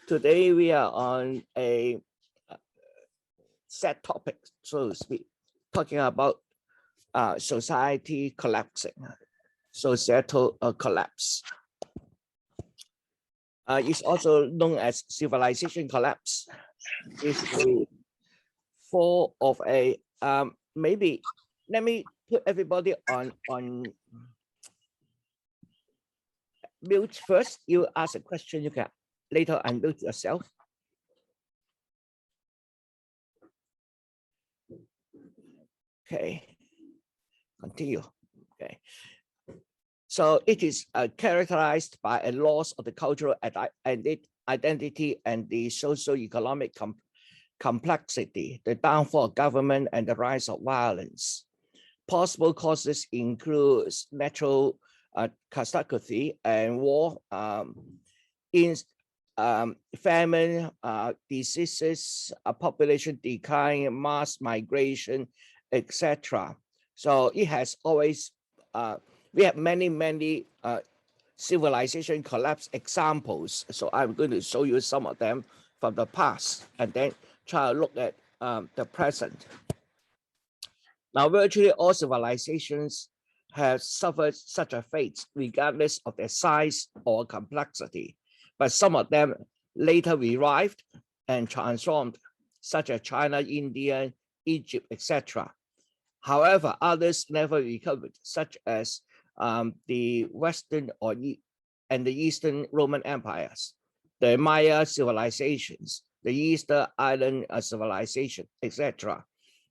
Today we are on a set topic, so to speak, talking about society collapsing, societal collapse. It's also known as civilization collapse. It's a fall of a maybe. Let me put everybody on mute first. You ask a question, you can later unmute yourself. Okay, continue. Okay, so it is characterized by a loss of the cultural identity and the socio-economic complexity, the downfall of government, and the rise of violence. Possible causes include natural catastrophe and war, famine, diseases, population decline, mass migration, etc. So it has always, we have many civilization collapse examples. So I'm going to show you some of them from the past and then try to look at the present. Now, virtually all civilizations have suffered such a fate, regardless of their size or complexity. But some of them later revived and transformed, such as China, India, Egypt, etc. However, others never recovered, such as the Western and the Eastern Roman empires, the Maya civilizations, the Easter Island civilization, etc.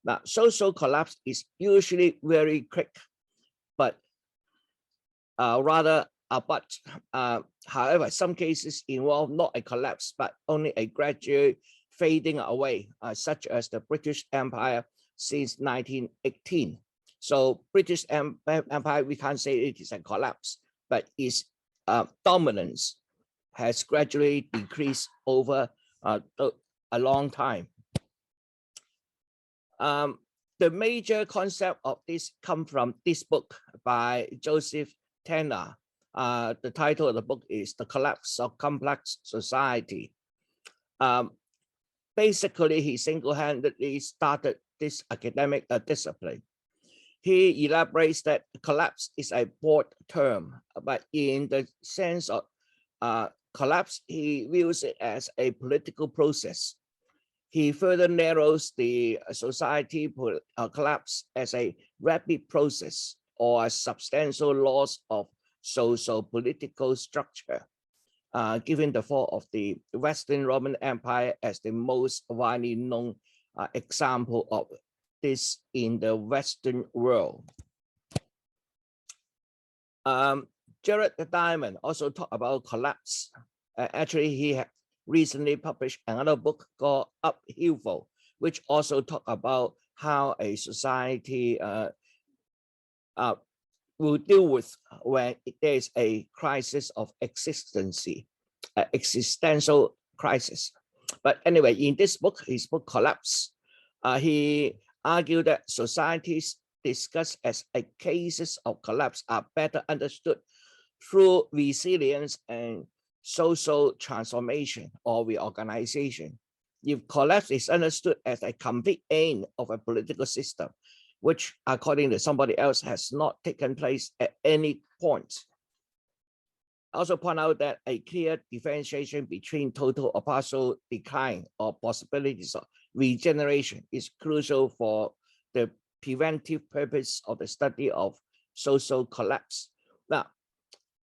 Now, social collapse is usually very quick, but however, some cases involve not a collapse, but only a gradual fading away, such as the British Empire since 1918. So British Empire, we can't say it is a collapse, but its dominance has gradually decreased over a long time. The major concept of this come from this book by Joseph Tanner. The title of the book is The Collapse of Complex Society. Basically, he single-handedly started this academic discipline. He elaborates that collapse is a broad term, but in the sense of collapse, he views it as a political process. He further narrows the society collapse as a rapid process or a substantial loss of social political structure, given the fall of the Western Roman Empire as the most widely known example of this in the Western world. Jared Diamond also talked about collapse. Actually, he had recently published another book called Upheaval, which also talk about how a society will deal with when there is a crisis of existential crisis. But anyway, in this book, his book Collapse, he argued that societies discussed as a cases of collapse are better understood through resilience and social transformation or reorganization. If collapse is understood as a complete end of a political system, which according to somebody else has not taken place at any point. I also point out that a clear differentiation between total or partial decline or possibilities of regeneration is crucial for the preventive purpose of the study of social collapse. Now,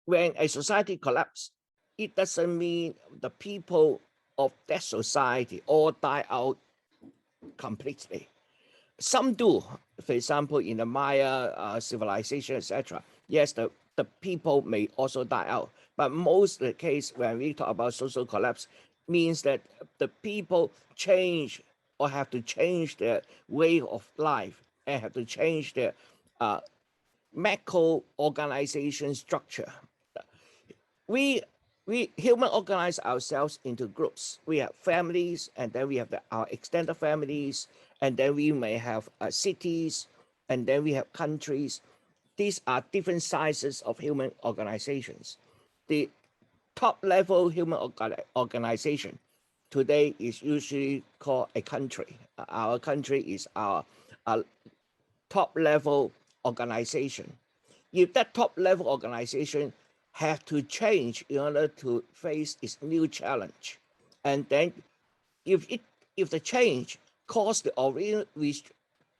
when a society collapses, it doesn't mean the people of that society all die out completely. Some do, for example, in the Maya civilization, etc. Yes, the people may also die out, but most of the case when we talk about social collapse means that the people change or have to change their way of life and have to change their macro organization structure. We human organize ourselves into groups. We have families, and then we have our extended families, and then we may have cities, and then we have countries. These are different sizes of human organizations. The top-level human organization today is usually called a country. Our country is our top-level organization. If that top-level organization have to change in order to face its new challenge, and then if the change caused the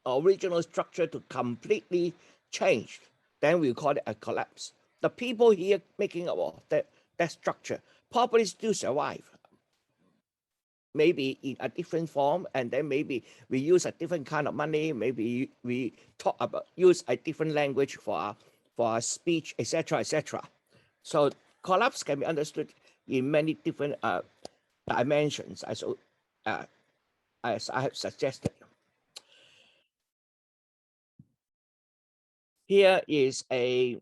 original structure to completely change, then we call it a collapse. The people here making up that structure probably still survive, maybe in a different form, and then maybe we use a different kind of money, maybe we use a different language for our speech, etc., etc. So collapse can be understood in many different dimensions, as I have suggested. Here is a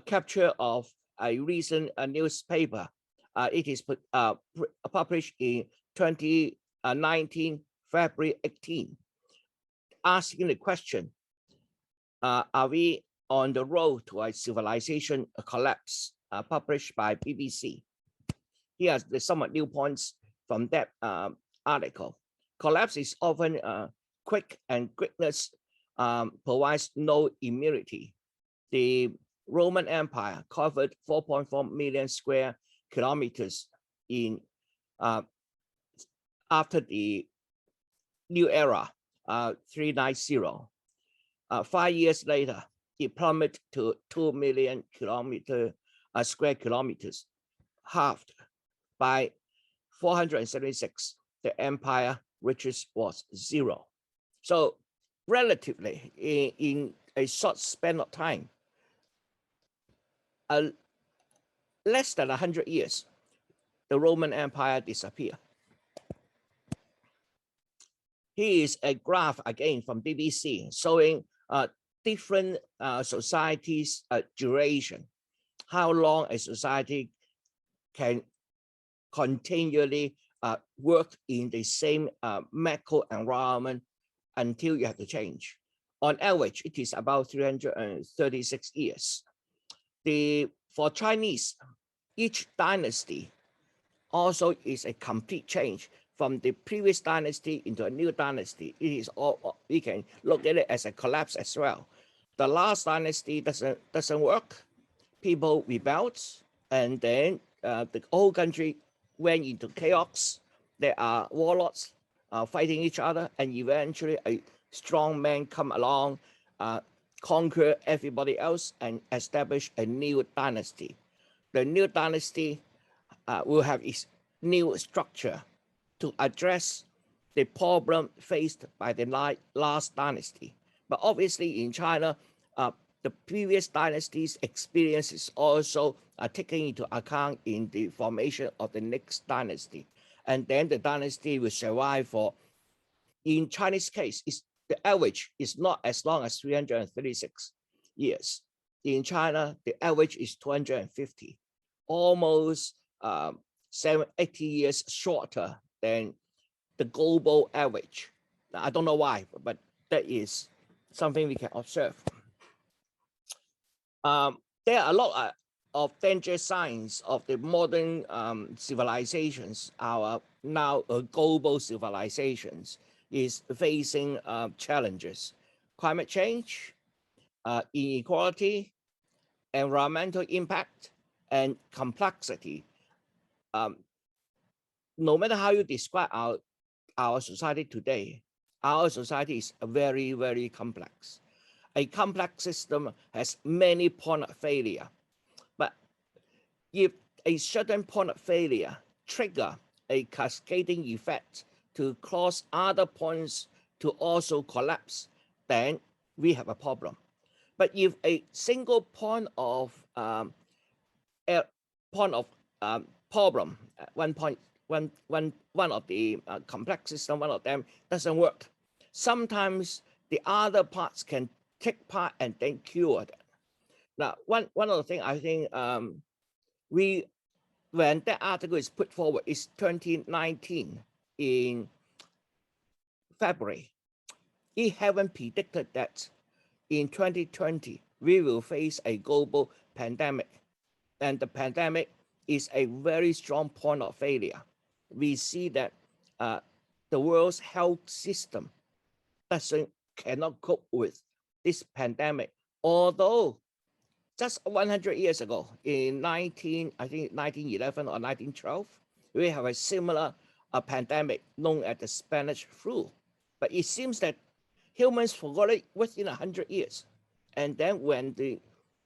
capture of a recent newspaper. It is published in 2019, February 18, asking the question, are we on the road to a civilization collapse, published by BBC. Here are the somewhat new points from that article. Collapse is often quick, and quickness provides no immunity. The Roman Empire covered 4.4 million square kilometers in after the new era, 390. 5 years later, it plummeted to 2 million square kilometers, halved. By 476, the empire riches was zero. So relatively, in a short span of time, less than 100 years, the Roman Empire disappeared. Here is a graph again from BBC showing different societies' duration, how long a society can continually work in the same macro environment until you have to change. On average, it is about 336 years. For Chinese, each dynasty also is a complete change from the previous dynasty into a new dynasty. It is all, we can look at it as a collapse as well. The last dynasty doesn't work. People rebelled, and then the whole country went into chaos. There are warlords fighting each other, and eventually a strong man come along, conquer everybody else, and establish a new dynasty. The new dynasty will have its new structure to address the problem faced by the last dynasty. But obviously in China, the previous dynasty's experience is also taken into account in the formation of the next dynasty. And then the dynasty will survive for, in Chinese case, the average is not as long as 336 years. In China, the average is 250, almost 80 years shorter than the global average. Now, I don't know why, but that is something we can observe. There are a lot of danger signs of the modern civilizations. Our now global civilizations is facing challenges: climate change, inequality, environmental impact, and complexity. No matter how you describe our society today, our society is very, very complex. A complex system has many points of failure. But if a certain point of failure trigger a cascading effect to cause other points to also collapse, then we have a problem. But if a single point of problem, one of the complex system, one of them doesn't work, sometimes the other parts can take part and then cure it. Now, one of the things I think when that article is put forward is 2019 in February. It haven't predicted that in 2020 we will face a global pandemic, and the pandemic is a very strong point of failure. We see that the world's health system cannot cope with this pandemic. Although just 100 years ago, in 1911 or 1912, we have a similar pandemic known as the Spanish flu. But it seems that humans forgot it within 100 years. And then when the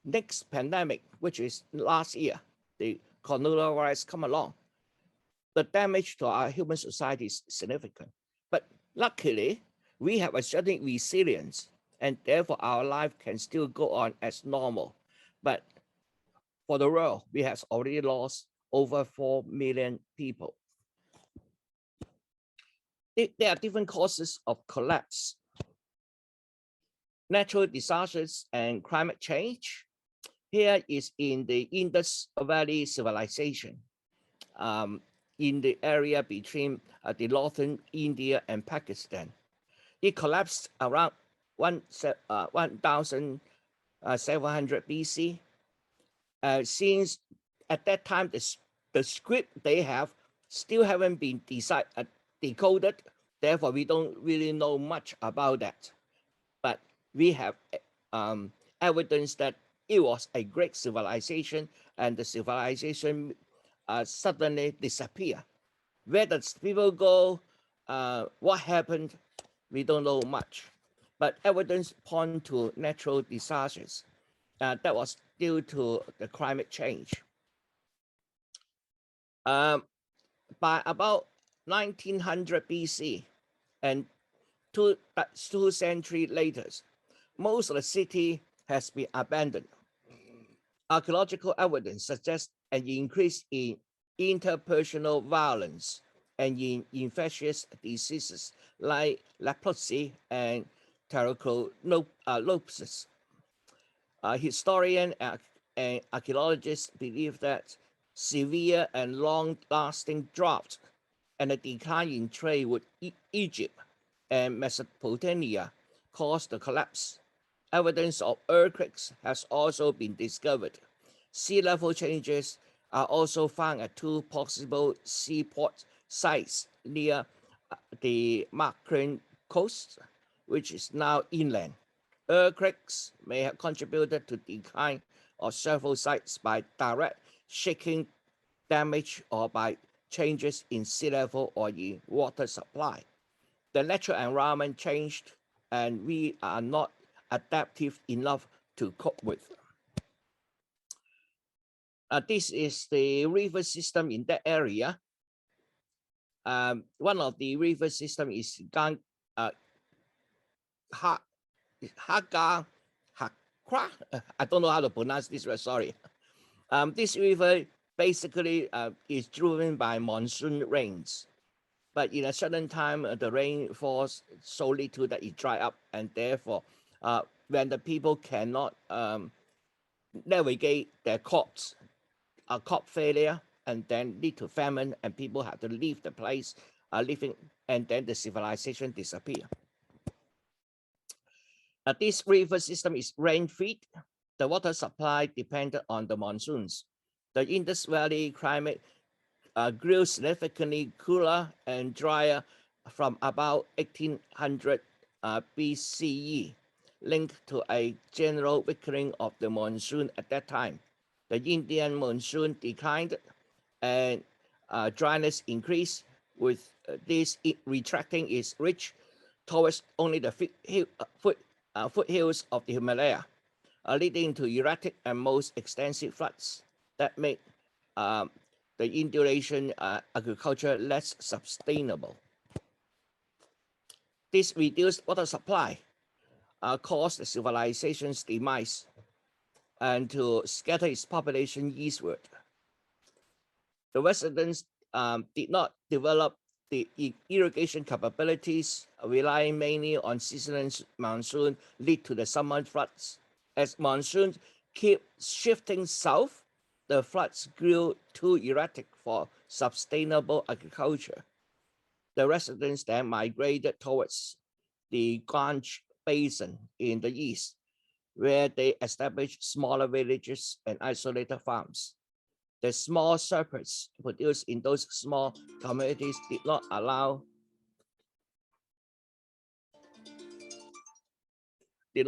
next pandemic, which is last year, the coronavirus come along, the damage to our human society is significant. But luckily, we have a certain resilience, and therefore our life can still go on as normal. But for the world, we have already lost over 4 million people. There are different causes of collapse: natural disasters and climate change. Here is in the Indus Valley Civilization, in the area between the northern India and Pakistan. It collapsed around 1700 BC. Since at that time, the script they have still haven't been decoded. Therefore, we don't really know much about that. But we have evidence that it was a great civilization, and the civilization suddenly disappeared. Where does people go? What happened? We don't know much. But evidence point to natural disasters. That was due to the climate change. By about 1900 BC and two centuries later, most of the city has been abandoned. Archaeological evidence suggests an increase in interpersonal violence and in infectious diseases like leprosy and tuberculosis. Historians and archaeologists believe that severe and long-lasting drought and a decline in trade with Egypt and Mesopotamia caused the collapse. Evidence of earthquakes has also been discovered. Sea level changes are also found at two possible seaport sites near the Marcran coast, which is now inland. Earthquakes may have contributed to decline of several sites by direct shaking damage or by changes in sea level or in water supply. The natural environment changed, and we are not adaptive enough to cope with. This is the river system in that area. One of the river system is Haga Hakra. I don't know how to pronounce this word, sorry. This river basically is driven by monsoon rains. But in a certain time, the rain falls so little that it dry up, and therefore, when the people cannot navigate their crops, crop failure, and then lead to famine, and people have to leave the place, and then the civilization disappear. This river system is rain-fed. The water supply depended on the monsoons. The Indus Valley climate grew significantly cooler and drier from about 1800 BCE, linked to a general weakening of the monsoon at that time. The Indian monsoon declined and dryness increased, with this retracting its reach towards only the foothills of the Himalaya, leading to erratic and most extensive floods that make the Indonesian agriculture less sustainable. This reduced water supply caused the civilization's demise and to scatter its population eastward. The residents did not develop the irrigation capabilities, relying mainly on seasonal monsoon, lead to the summer floods. As monsoons keep shifting south, the floods grew too erratic for sustainable agriculture. The residents then migrated towards the Gange Basin in the east, where they established smaller villages and isolated farms. The small surplus produced in those small communities did not allow the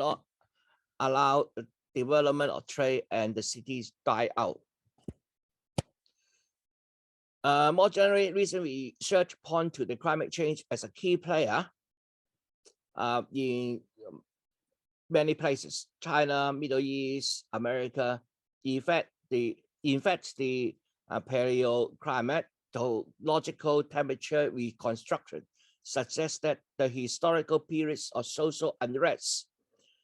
development of trade, and the cities died out. More generally, recent research point to the climate change as a key player in many places: China, Middle East, America. In fact, the paleoclimatological temperature reconstruction suggests that the historical periods of social unrest,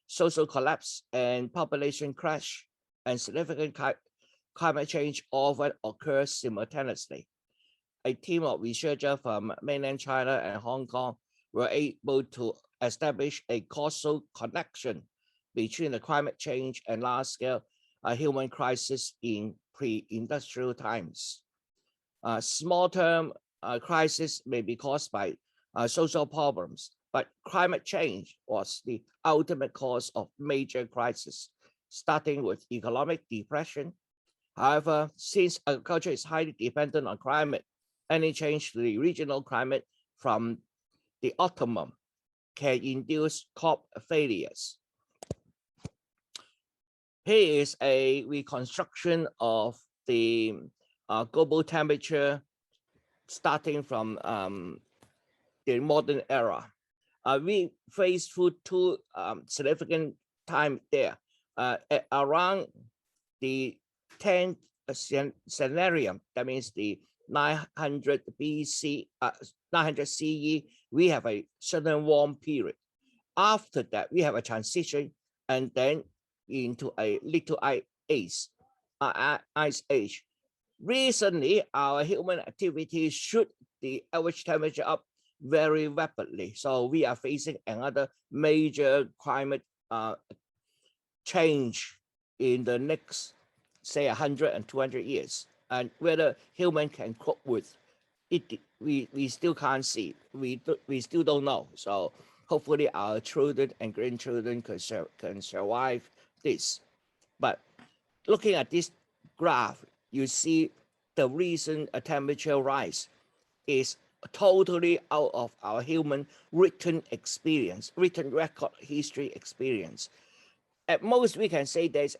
social collapse, and population crash and significant climate change often occur simultaneously. A team of researchers from mainland China and Hong Kong were able to establish a causal connection between the climate change and large-scale human crisis in pre-industrial times. Small-term crisis may be caused by social problems, but climate change was the ultimate cause of major crisis, starting with economic depression. However, since agriculture is highly dependent on climate, any change to the regional climate from the optimum can induce crop failures. Here is a reconstruction of the global temperature starting from the modern era. We faced through two significant time there. At around the 10th centenarium, that means the 900 BC, 900 CE, we have a certain warm period. After that, we have a transition, and then into a little ice age. Recently, our human activities shoot the average temperature up very rapidly. So we are facing another major climate change in the next, say, 100 and 200 years. And whether human can cope with it, we still can't see. We still don't know. So hopefully our children and grandchildren can survive this. But looking at this graph, you see the recent temperature rise is totally out of our human written experience, written record history experience. At most, we can say there's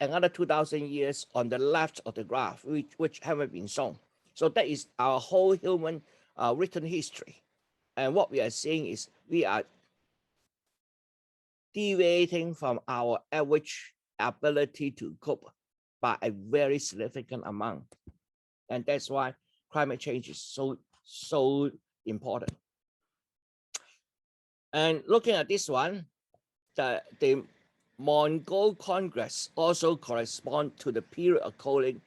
another 2,000 years on the left of the graph, which haven't been shown. So that is our whole human written history. And what we are seeing is we are deviating from our average ability to cope by a very significant amount. And that's why climate change is so important. And looking at this one, the Mongol Congress also corresponds to the period of cooling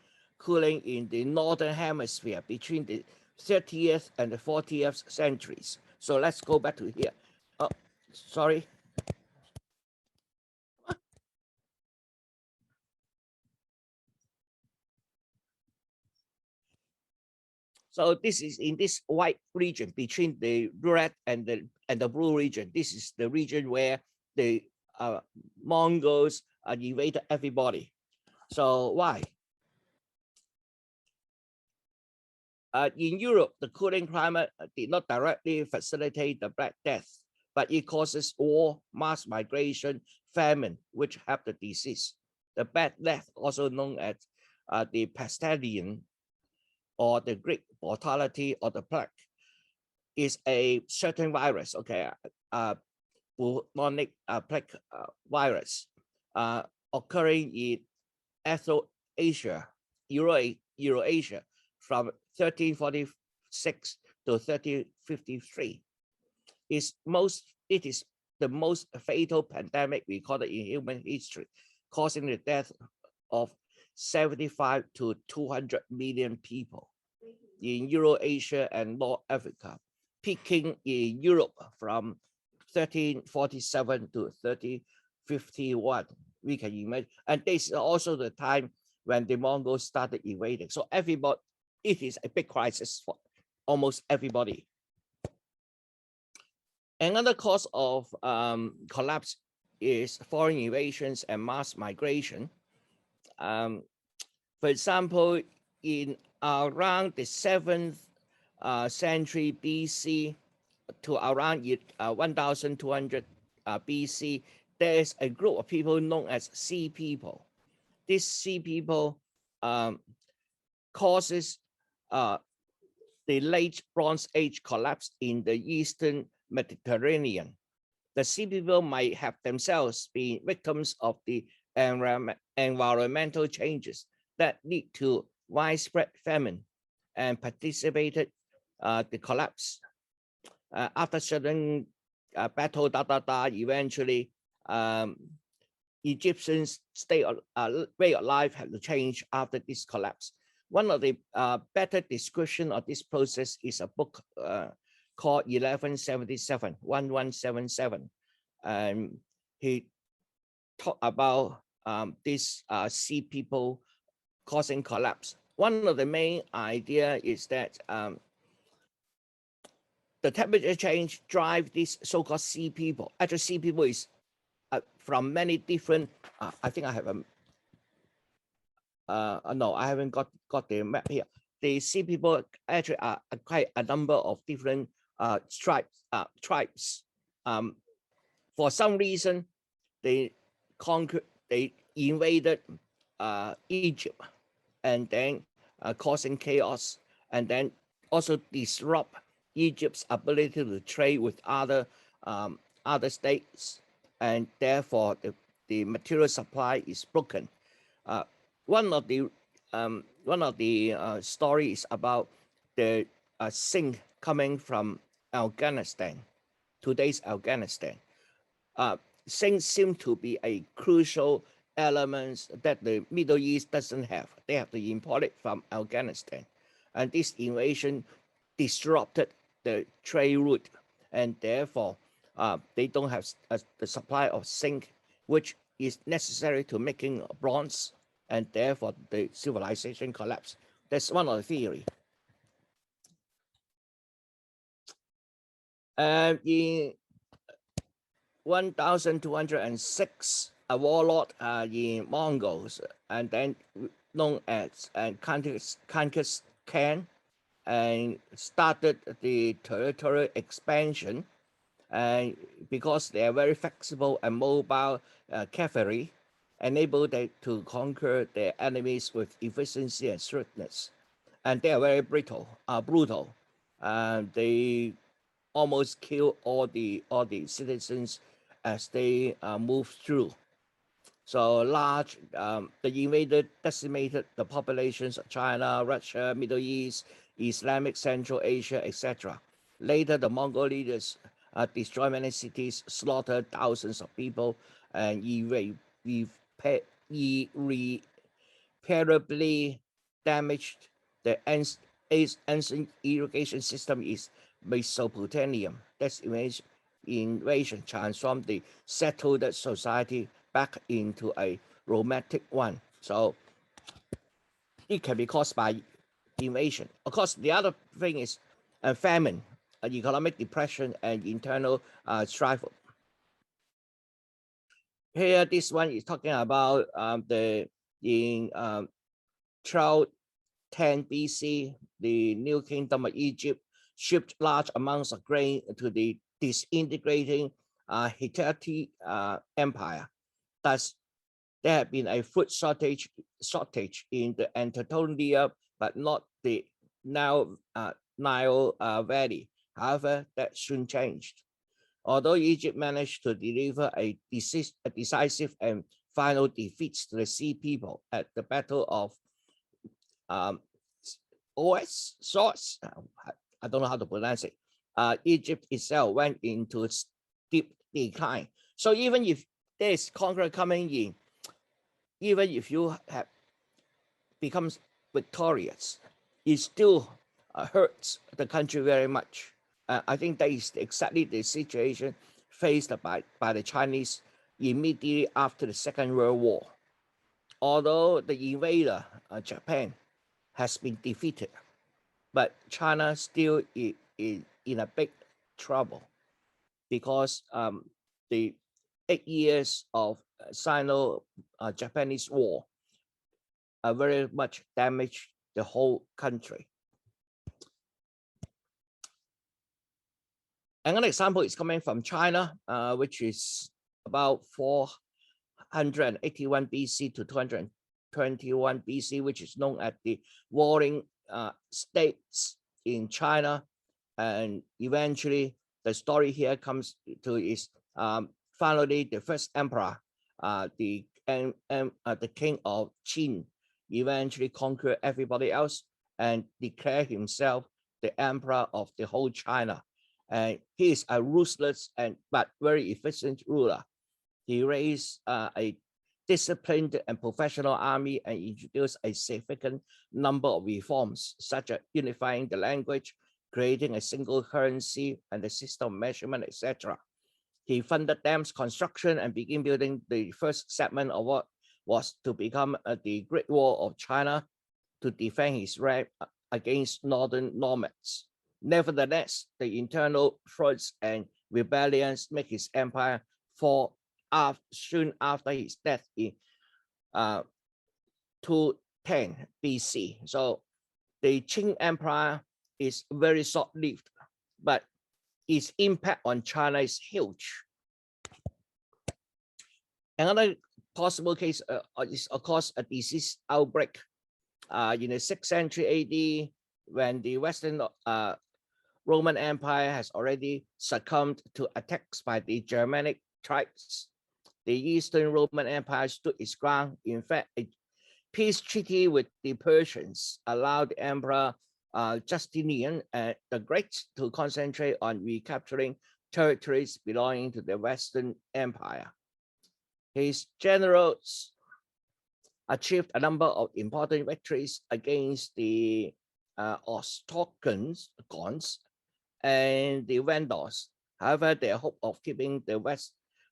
in the northern hemisphere between the 30th and the 40th centuries. So let's go back to here. Oh, sorry. So this is in this white region between the red and the blue region. This is the region where the Mongols invaded everybody. So why? In Europe, the cooling climate did not directly facilitate the Black Death, but it causes war, mass migration, famine, which have the disease. The Black Death, also known as the Pestalion or the Greek mortality or the plague, is a certain virus, okay, bubonic plague virus occurring in Asia, Eurasia from 1346 to 1353. It is the most fatal pandemic recorded in human history, causing the death of 75 to 200 million people in Eurasia and North Africa, peaking in Europe from 1347 to 1351. We can imagine, and this is also the time when the Mongols started invading. So everybody, it is a big crisis for almost everybody. Another cause of collapse is foreign invasions and mass migration. For example, in around the 7th century BC to around 1200 BC, there is a group of people known as Sea People. These Sea People causes the late Bronze Age collapse in the Eastern Mediterranean. The Sea People might have themselves been victims of the environmental changes that lead to widespread famine and participated the collapse. After certain battle, eventually Egyptians' way of life had to change after this collapse. One of the better description of this process is a book called 1177. And he talked about these Sea People causing collapse. One of the main idea is that the temperature change drive these so-called Sea People. Actually, Sea People is from many different. I think I have a. No, I haven't got the map here. The Sea People actually are quite a number of different tribes. For some reason, they invaded Egypt, and then causing chaos, and then also disrupt Egypt's ability to trade with other states, and therefore the material supply is broken. One of the stories about the zinc coming from Afghanistan, today's Afghanistan. Zinc seems to be a crucial element that the Middle East doesn't have. They have to import it from Afghanistan, and this invasion disrupted the trade route, and therefore they don't have the supply of zinc, which is necessary to making bronze, and therefore the civilization collapsed. That's one of the theory. In 1206, a warlord in Mongols, and then known as Genghis Khan, and started the territorial expansion. And because they are very flexible and mobile cavalry, enabled them to conquer their enemies with efficiency and swiftness. And they are very brutal. They almost kill all the citizens as they move through. So the invaded decimated the populations of China, Russia, Middle East, Islamic Central Asia, etc. Later, the Mongol leaders destroyed many cities, slaughtered thousands of people, and irreparably damaged the ancient irrigation system in Mesopotamia. This invasion transformed the settled society back into a romantic one. So it can be caused by invasion. Of course, the other thing is famine, economic depression, and internal strife. Here, this one is talking about in 1210 BC, the New Kingdom of Egypt shipped large amounts of grain to the disintegrating Hittite Empire. Thus, there had been a food shortage in the Anatolia, but not the Nile Valley. However, that soon changed. Although Egypt managed to deliver a decisive and final defeat to the Sea People at the Battle of Source, I don't know how to pronounce it. Egypt itself went into steep decline. So even if there is conqueror coming in, even if you have becomes victorious, it still hurts the country very much. I think that is exactly the situation faced by the Chinese immediately after the Second World War. Although the invader, Japan, has been defeated, but China still is in a big trouble because the 8 years of Sino-Japanese war very much damaged the whole country. Another example is coming from China, which is about 481 BC to 221 BC, which is known as the Warring States in China. And eventually, the story here comes to is finally the first emperor, the king of Qin, eventually conquered everybody else and declared himself the emperor of the whole China. And he is a ruthless but very efficient ruler. He raised a disciplined and professional army and introduced a significant number of reforms, such as unifying the language, creating a single currency and the system of measurement, etc. He funded dams construction and began building the first segment of what was to become the Great Wall of China to defend his realm against northern nomads. Nevertheless, the internal threats and rebellions make his empire fall soon after his death in 210 BC. So the Qing Empire is very short-lived, but its impact on China is huge. Another possible case is, of course, a disease outbreak in the 6th century AD, when the Western Roman Empire has already succumbed to attacks by the Germanic tribes. The Eastern Roman Empire stood its ground. In fact, a peace treaty with the Persians allowed the Emperor Justinian the Great to concentrate on recapturing territories belonging to the Western Empire. His generals achieved a number of important victories against the Ostrogoths and the Vandals. However, their hope of keeping the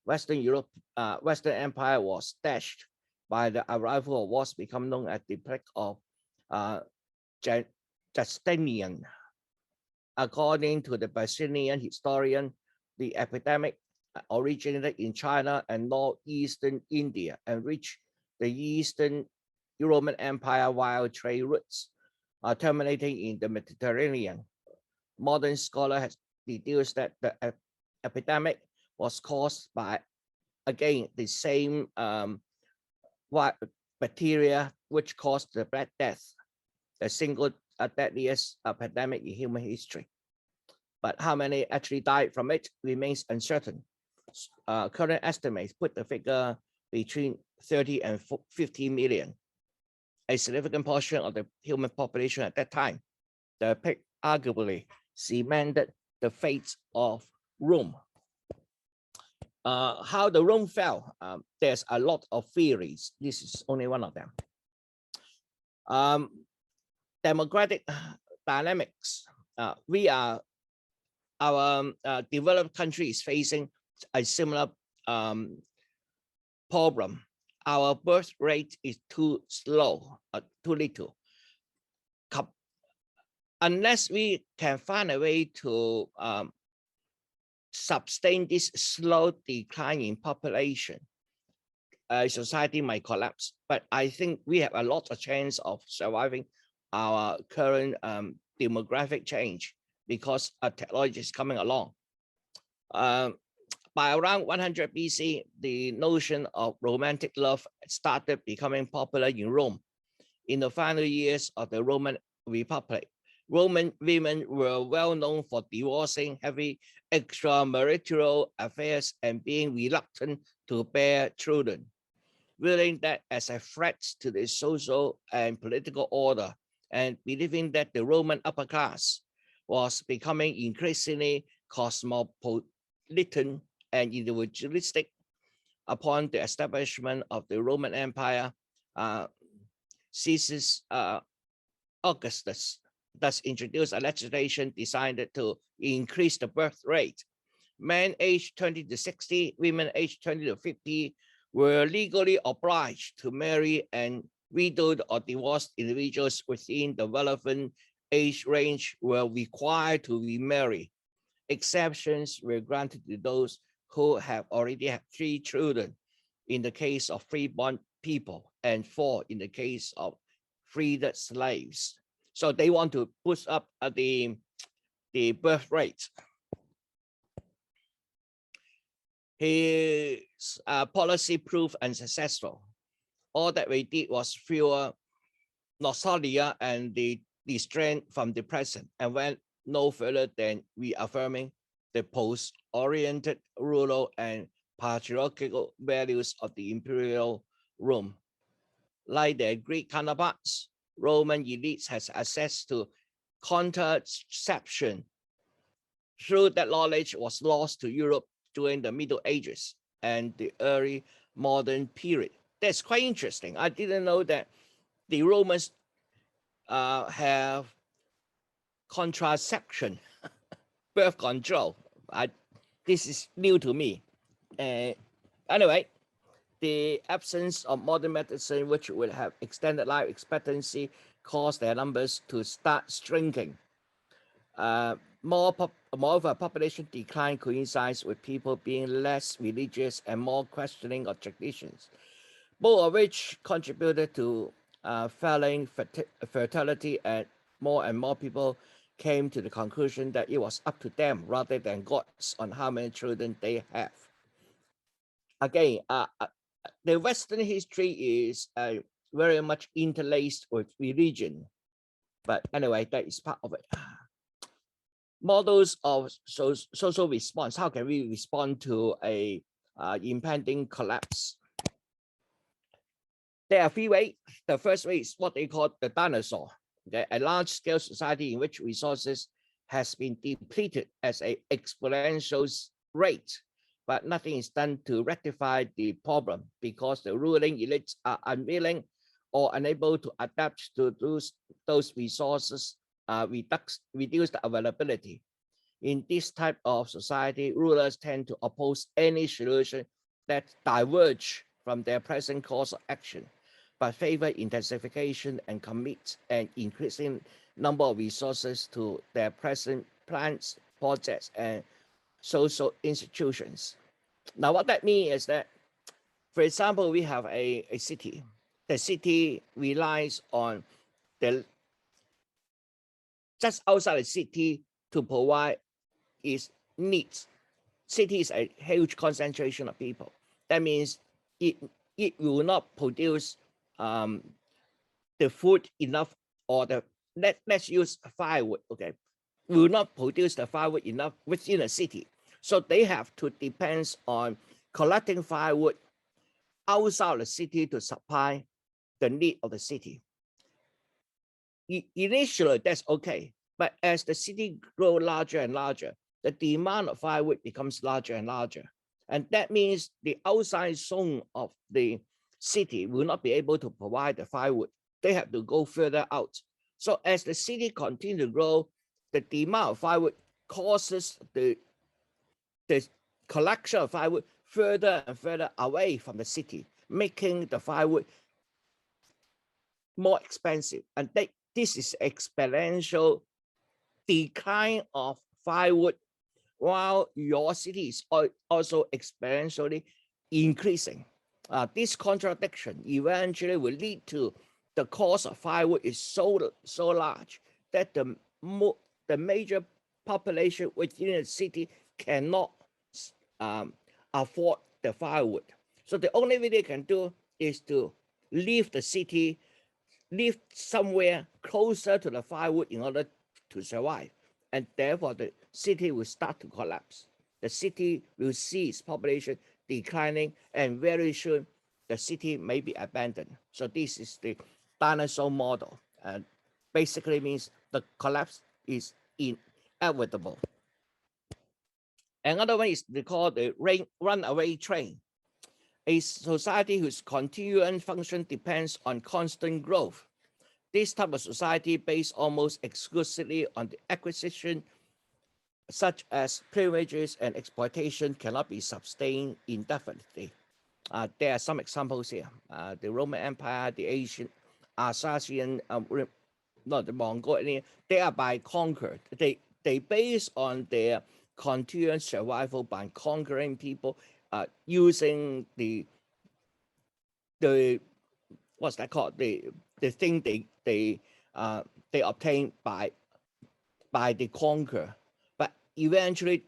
Western Empire was dashed by the arrival of what's become known as the Plague of Justinian. According to the Byzantine historian, the epidemic originated in China and northeastern India and reached the Eastern Roman Empire via trade routes, terminating in the Mediterranean. Modern scholar has deduced that the epidemic was caused by, again, the same bacteria which caused the Black Death, the single deadliest epidemic in human history. But how many actually died from it remains uncertain. Current estimates put the figure between 30 and 50 million, a significant portion of the human population at that time. The plague arguably cemented the fate of Rome. How the Rome fell, there's a lot of theories. This is only one of them. Demographic dynamics. Our developed country is facing a similar problem. Our birth rate is too slow, too little. Unless we can find a way to sustain this slow decline in population, society might collapse. But I think we have a lot of chance of surviving our current demographic change because technology is coming along. By around 100 BC, the notion of romantic love started becoming popular in Rome. In the final years of the Roman Republic, Roman women were well known for divorcing, having extramarital affairs, and being reluctant to bear children, viewing that as a threat to the social and political order, and believing that the Roman upper class was becoming increasingly cosmopolitan and individualistic. Upon the establishment of the Roman Empire, Caesar Augustus thus introduced a legislation designed to increase the birth rate. Men aged 20 to 60, women aged 20 to 50 were legally obliged to marry, and widowed or divorced individuals within the relevant age range were required to remarry. Exceptions were granted to those who have already had 3 children in the case of freeborn people. and 4 in the case of freed slaves. So they want to push up the birth rate. His policy proved unsuccessful. All that we did was fuel nostalgia and the strength from the present, and went no further than reaffirming the post-oriented rural and patriarchal values of the imperial Rome. Like their Greek counterparts, Roman elites has access to contraception. Through that knowledge was lost to Europe during the Middle Ages and the early modern period. That's quite interesting. I didn't know that the Romans have contraception, birth control. This is new to me. Anyway, the absence of modern medicine, which would have extended life expectancy, caused their numbers to start shrinking. More of a population decline coincides with people being less religious and more questioning of traditions, both of which contributed to failing fertility, and more people came to the conclusion that it was up to them rather than God's on how many children they have. Again, the Western history is very much interlaced with religion, but anyway, that is part of it. Models of social response. How can we respond to a impending collapse? There are 3 ways. The first way is what they call the dinosaur, okay? A large-scale society in which resources has been depleted at an exponential rate, but nothing is done to rectify the problem because the ruling elites are unwilling or unable to adapt to those resources, reduce the availability. In this type of society, rulers tend to oppose any solution that diverge from their present course of action, but favor intensification and commit an increasing number of resources to their present plans, projects, and social institutions. Now, what that means is that, for example, we have a city. The city relies on just outside the city to provide its needs. City is a huge concentration of people. That means it will not produce the food enough, or let's use firewood, okay, will not produce the firewood enough within a city. So they have to depend on collecting firewood outside the city to supply the need of the city. Initially, that's okay. But as the city grows larger and larger, the demand of firewood becomes larger and larger. And that means the outside zone of the city will not be able to provide the firewood. They have to go further out. So as the city continues to grow, the demand of firewood causes the collection of firewood further and further away from the city, making the firewood more expensive. And this is exponential decline of firewood, while your city is also exponentially increasing. This contradiction eventually will lead to the cost of firewood is so large that the major population within the city cannot afford the firewood. So the only way they can do is to leave the city, live somewhere closer to the firewood in order to survive. And therefore, the city will start to collapse. The city will see its population declining, and very soon the city may be abandoned. So this is the dinosaur model, and basically means the collapse is inevitable. Another one is called the runaway train. A society whose continuing function depends on constant growth. This type of society based almost exclusively on the acquisition, such as privileges and exploitation, cannot be sustained indefinitely. There are some examples here. The Roman Empire, the Alsatian, not the Mongolian, they are by conquered. They base on their continuous survival by conquering people, using the what's that called? The thing they obtain by the conquer. But eventually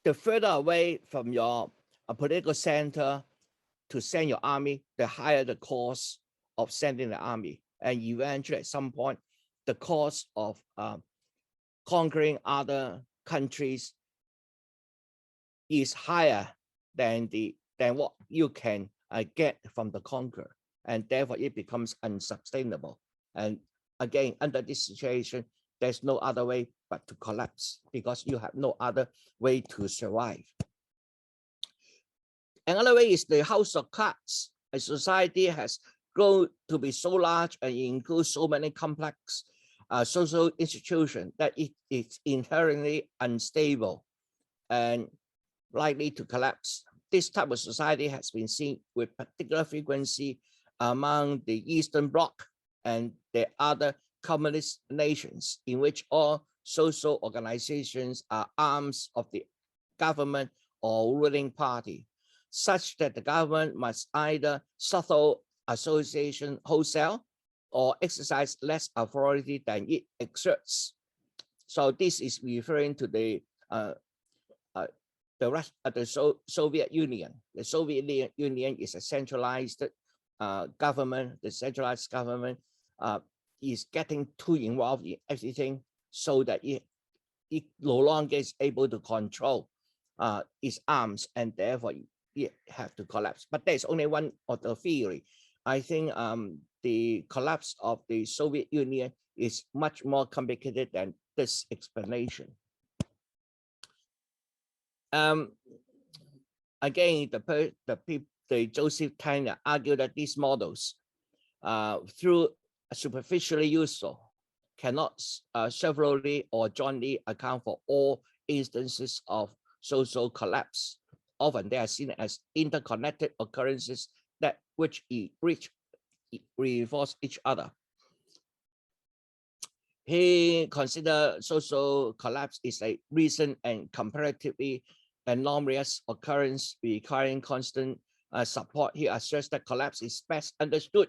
the further away from your political center to send your army, the higher the cost of sending the army. And eventually at some point, the cost of conquering other countries is higher than what you can get from the conqueror, and therefore it becomes unsustainable. And again, under this situation, there's no other way but to collapse, because you have no other way to survive. Another way is the house of cards. A society has grown to be so large and includes so many complex social institutions that it is inherently unstable and likely to collapse. This type of society has been seen with particular frequency among the Eastern Bloc and the other communist nations, in which all social organizations are arms of the government or ruling party, such that the government must either settle association wholesale or exercise less authority than it exerts. So this is referring to the Soviet Union. The Soviet Union is a centralized government. The centralized government is getting too involved in everything, so that it no longer is able to control its arms, and therefore it have to collapse. But there's only one of the theory. I think the collapse of the Soviet Union is much more complicated than this explanation. Again, the Joseph Tanner argued that these models, through superficially useful, cannot severally or jointly account for all instances of social collapse. Often they are seen as interconnected occurrences that which reinforce each other. He considered social collapse is a recent and comparatively anomalous occurrence requiring constant support. He asserts that collapse is best understood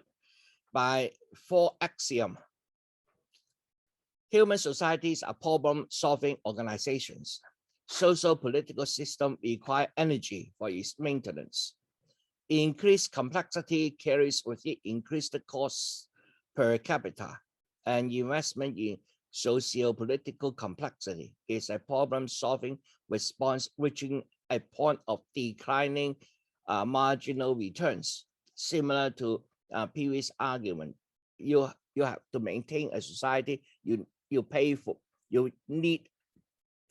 by 4 axioms. Human societies are problem-solving organizations. Social political system require energy for its maintenance. Increased complexity carries with it increased costs per capita, and investment in socio-political complexity is a problem-solving response reaching a point of declining marginal returns. Similar to previous argument, you have to maintain a society. You pay for. You need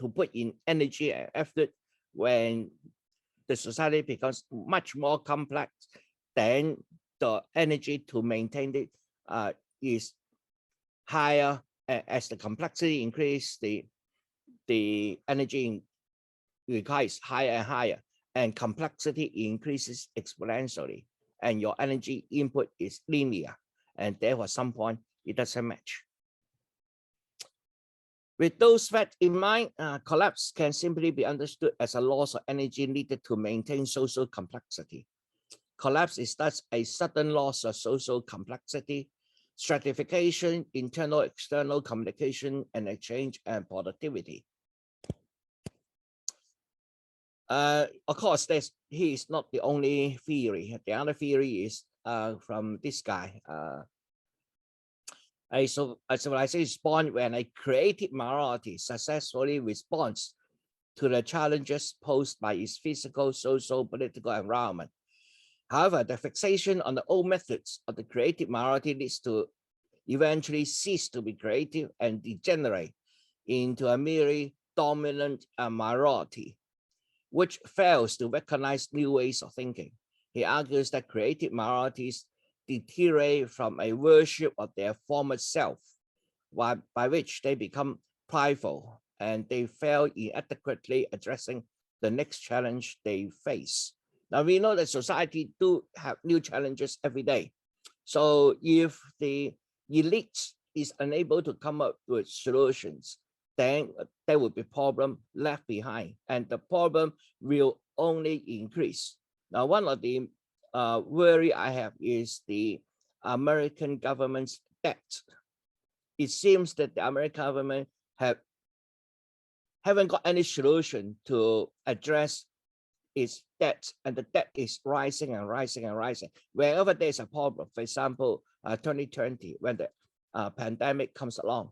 to put in energy and effort. When the society becomes much more complex, then the energy to maintain it is higher. As the complexity increases, the energy requires higher and higher, and complexity increases exponentially, and your energy input is linear, and therefore at some point it doesn't match. With those facts in mind, collapse can simply be understood as a loss of energy needed to maintain social complexity. Collapse is thus a sudden loss of social complexity, stratification, internal, external communication and exchange, and productivity. Of course, he is not the only theory. The other theory is from this guy. A civilization is born when a creative minority successfully responds to the challenges posed by its physical, social, political environment. However, the fixation on the old methods of the creative minority leads to eventually cease to be creative and degenerate into a merely dominant minority, which fails to recognize new ways of thinking. He argues that creative minorities deteriorate from a worship of their former self, by which they become prideful and they fail in adequately addressing the next challenge they face. Now we know that society do have new challenges every day. So if the elite is unable to come up with solutions, then there will be problem left behind, and the problem will only increase. Now, one of the worry I have is the American government's debt. It seems that the American government haven't got any solution to address its debt, and the debt is rising and rising and rising. Wherever there's a problem, for example, 2020, when the pandemic comes along,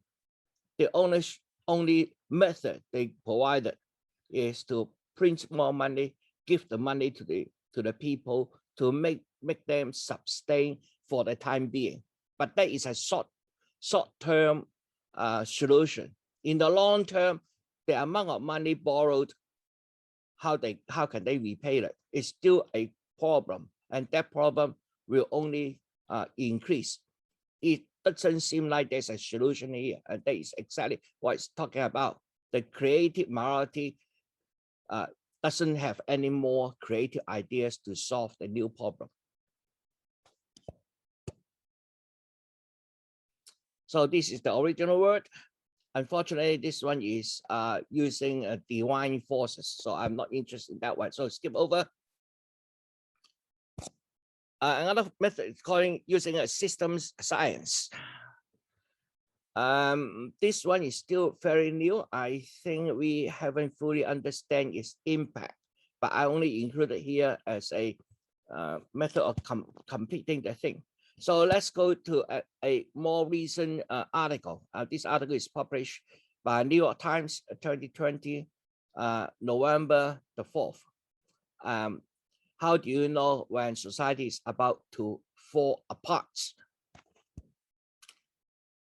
the only method they provided is to print more money, give the money to the people to make them sustain for the time being. But that is a short-term solution. In the long term, the amount of money borrowed, how can they repay it? It's still a problem, and that problem will only increase. It doesn't seem like there's a solution here, and that is exactly what it's talking about. The creative minority doesn't have any more creative ideas to solve the new problem. So this is the original word. Unfortunately, this one is using divine forces, so I'm not interested in that one. So skip over. Another method is using a systems science. This one is still very new. I think we haven't fully understand its impact, but I only included here as a method of completing the thing. So let's go to a more recent article. This article is published by New York Times 2020, November the 4th. How do you know when society is about to fall apart?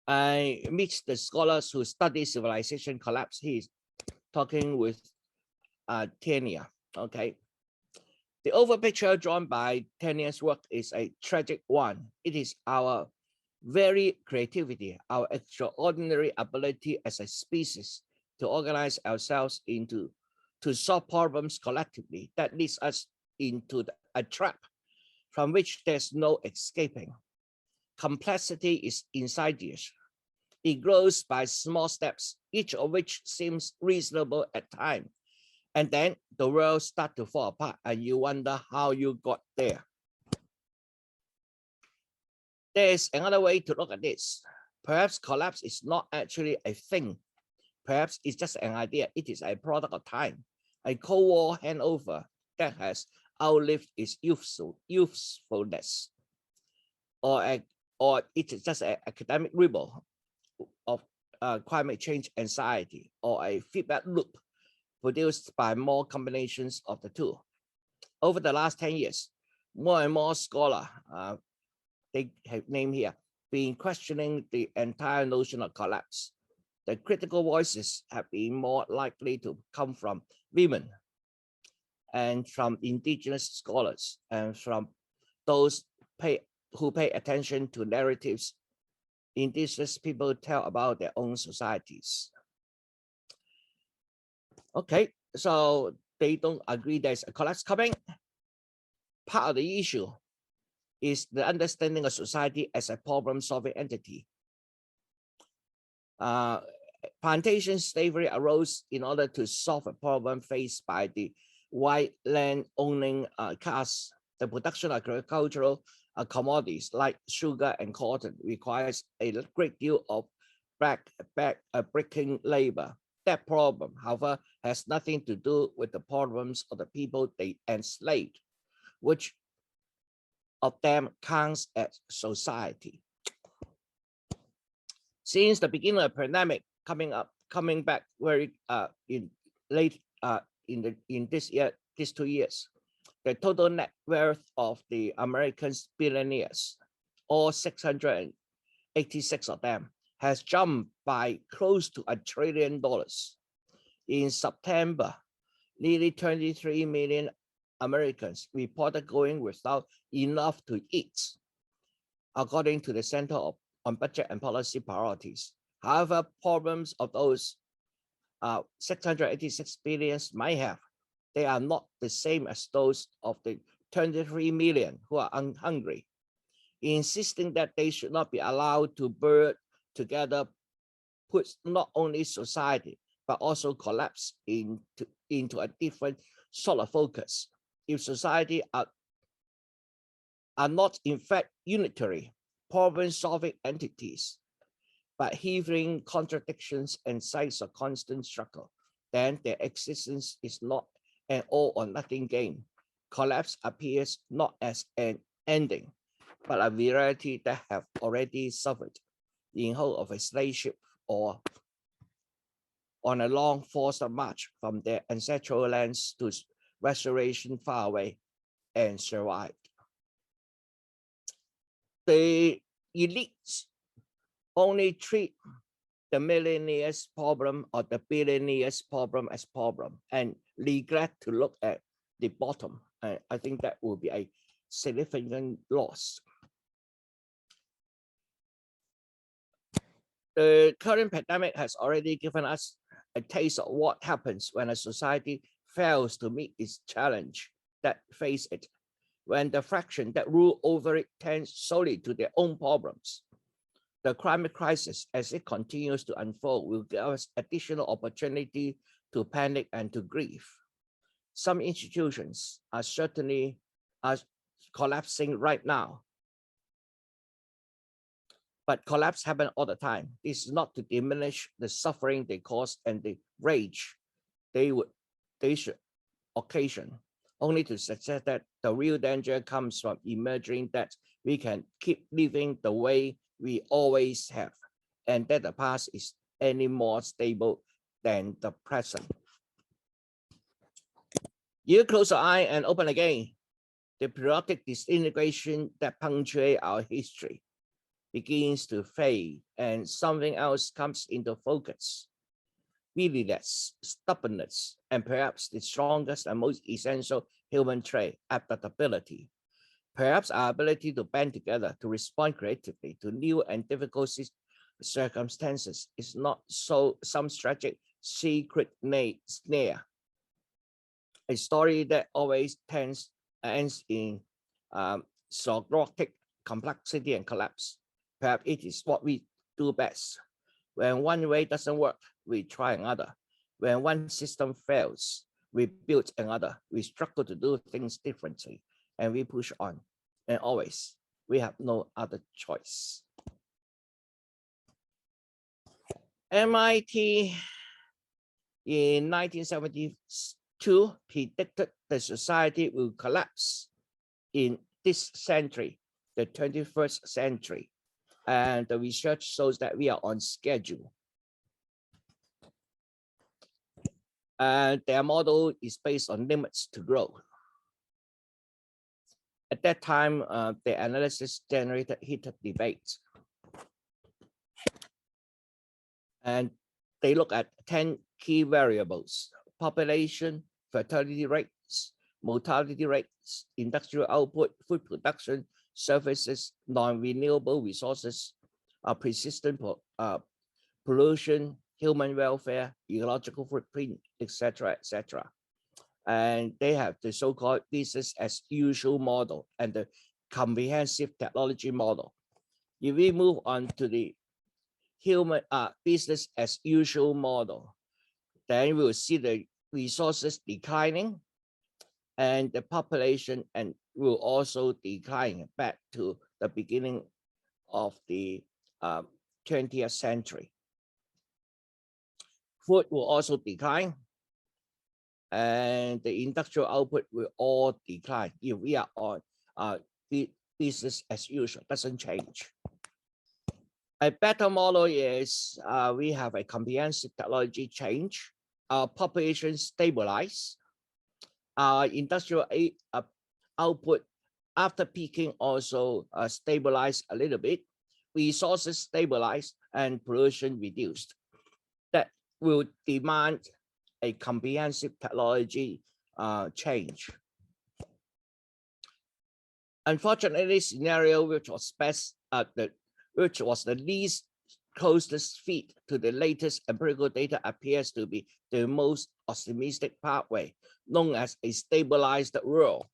I meet the scholars who study civilization collapse. He's talking with Tania. Okay. The overall picture drawn by Tania's work is a tragic one. It is our very creativity, our extraordinary ability as a species to organize ourselves to solve problems collectively that leads us into a trap from which there's no escaping. Complexity is insidious. It grows by small steps, each of which seems reasonable at times. And then the world starts to fall apart and you wonder how you got there. There's another way to look at this. Perhaps collapse is not actually a thing. Perhaps it's just an idea. It is a product of time, a Cold War handover that has outlived its usefulness. Or it is just an academic rebel of climate change anxiety, or a feedback loop produced by more combinations of the two. Over the last 10 years, more and more scholars, they have named here, been questioning the entire notion of collapse. The critical voices have been more likely to come from women and from indigenous scholars and from those who pay attention to narratives indigenous people tell about their own societies. Okay, so they don't agree there's a collapse coming. Part of the issue is the understanding of society as a problem-solving entity. Plantation slavery arose in order to solve a problem faced by the white land-owning class. The production of agricultural commodities like sugar and cotton requires a great deal of breaking labor. That problem, however, has nothing to do with the problems of the people they enslaved, which of them counts as society. Since the beginning of the pandemic, coming back very in these 2 years, the total net worth of the American billionaires, all 686 of them, has jumped by close to $1 trillion. In September, nearly 23 million Americans reported going without enough to eat, according to the Center on Budget and Policy Priorities. However, problems of those 686 billions might have, they are not the same as those of the 23 million who are hungry. Insisting that they should not be allowed to burn together puts not only society, but also collapse into a different sort of focus. If society are not in fact unitary, problem-solving entities, but heaving contradictions and sites of constant struggle, then their existence is not an all or nothing game. Collapse appears not as an ending, but a reality that have already suffered in whole of a slave ship or on a long forced march from their ancestral lands to restoration far away and survived. The elites only treat the millionaire's problem or the billionaire's problem as problem and neglect to look at the bottom. I think that will be a significant loss. The current pandemic has already given us a taste of what happens when a society fails to meet its challenge that face it, when the fraction that rule over it tends solely to their own problems. The climate crisis, as it continues to unfold, will give us additional opportunity to panic and to grieve. Some institutions are certainly collapsing right now, but collapse happens all the time. This is not to diminish the suffering they cause and the rage they should occasion, only to suggest that the real danger comes from emerging that we can keep living the way we always have, and that the past is any more stable than the present. You close your eye and open again. The periodic disintegration that punctuates our history begins to fade, and something else comes into focus. Willingness, stubbornness, and perhaps the strongest and most essential human trait, adaptability. Perhaps our ability to band together, to respond creatively to new and difficult circumstances is not so some tragic secret snare. A story that always ends in psychotic complexity and collapse. Perhaps it is what we do best. When one way doesn't work, we try another. When one system fails, we build another. We struggle to do things differently, and we push on. And always, we have no other choice. MIT in 1972 predicted the society will collapse in this century, the 21st century. And the research shows that we are on schedule. And their model is based on limits to growth. At that time, the analysis generated heated debates. And they look at 10 key variables: population, fertility rates, mortality rates, industrial output, food production, services, non-renewable resources, persistent pollution, human welfare, ecological footprint, etc., etc. And they have the so-called business as usual model and the comprehensive technology model. If we move on to the human business as usual model, then we'll see the resources declining and the population and will also decline back to the beginning of the 20th century. Food will also decline, and the industrial output will all decline if we are on business as usual, doesn't change. A better model is we have a comprehensive technology change, our population stabilize, our industrial output after peaking also stabilize a little bit, resources stabilize, and pollution reduced. That will demand a comprehensive technology change. Unfortunately, scenario which was the least closest fit to the latest empirical data appears to be the most optimistic pathway, known as a stabilized world.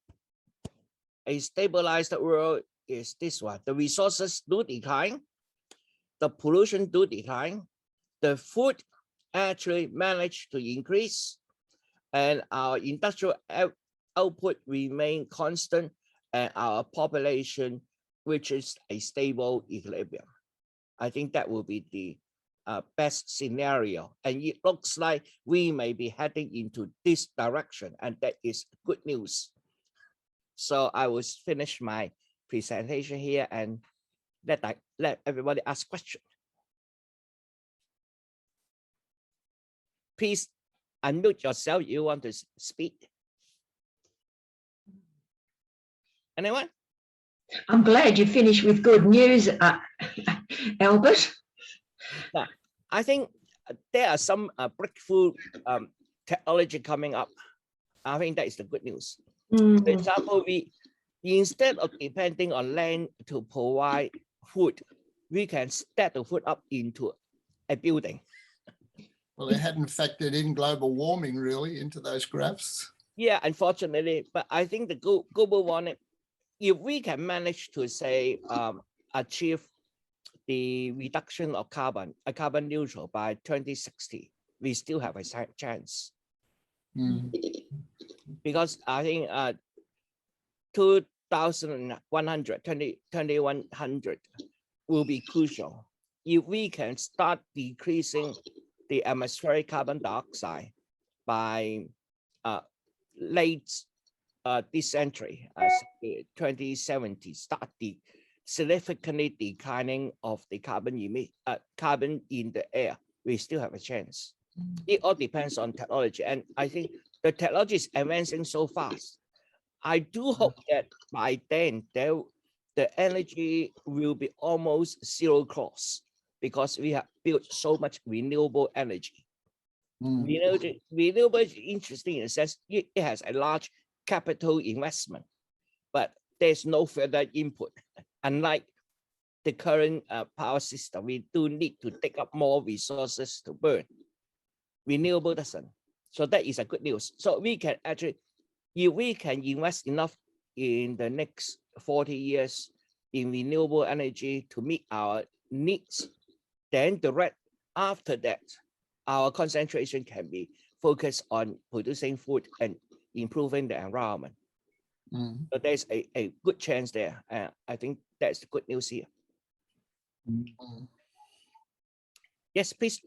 A stabilized world is this one: the resources do decline, the pollution do decline, the food actually managed to increase, and our industrial output remain constant, and our population reaches a stable equilibrium. I think that will be the best scenario. And it looks like we may be heading into this direction, and that is good news. So I will finish my presentation here and let everybody ask questions. Please unmute yourself. You want to speak? Anyone? I'm glad you finished with good news, Albert. Yeah, I think there are some breakthrough technology coming up. I think that is the good news. For example, we instead of depending on land to provide food, we can stack the food up into a building. Well, they hadn't factored in global warming really into those graphs. Yeah, unfortunately, but I think the global warming, if we can manage to say achieve the reduction of carbon neutral by 2060, we still have a chance. Because I think 2100 will be crucial. If we can start decreasing the atmospheric carbon dioxide by late this century, 2070, start the significantly declining of the carbon in the air, we still have a chance. It all depends on technology, and I think the technology is advancing so fast. I do hope that by then the energy will be almost zero cost, because we have built so much renewable energy. Renewable is interesting in the sense it has a large capital investment, but there's no further input. Unlike the current power system, we do need to take up more resources to burn. Renewable doesn't. So that is a good news. So we can actually, if we can invest enough in the next 40 years in renewable energy to meet our needs, then after that, our concentration can be focused on producing food and improving the environment. So there's a good chance there. I think that's the good news here. Yes, please.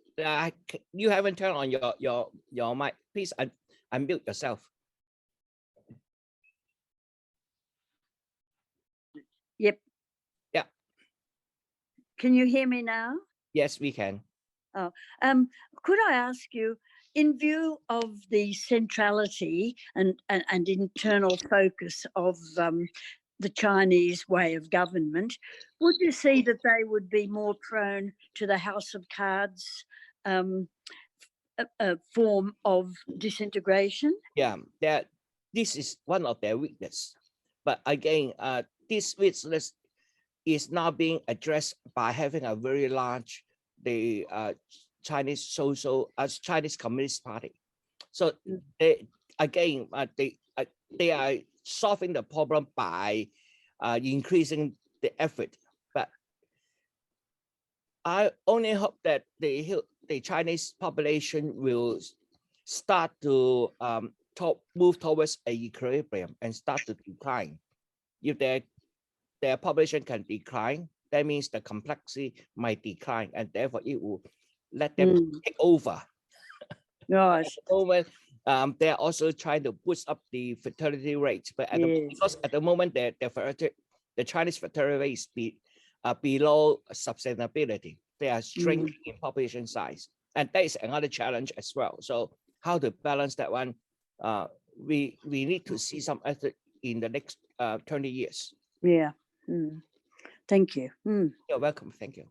You haven't turned on your mic. Please unmute yourself. Yep. Yeah. Can you hear me now? Yes, we can. Oh, could I ask you, in view of the centrality and internal focus of the Chinese way of government, would you see that they would be more prone to the House of Cards form of disintegration? Yeah, this is one of their weaknesses. But again, this weakness is now being addressed by having a very large Chinese Chinese Communist Party. So they are solving the problem by increasing the effort. But I only hope that the Chinese population will start to move towards an equilibrium and start to decline. If their population can decline, that means the complexity might decline, and therefore it will let them take over. Right. At the moment, they're also trying to boost up the fertility rate, but because at the moment the Chinese fertility rate is below sustainability. They are shrinking in population size, and that is another challenge as well. So how to balance that one? We need to see some effort in the next 20 years. Yeah. Thank you. You're welcome. Thank you.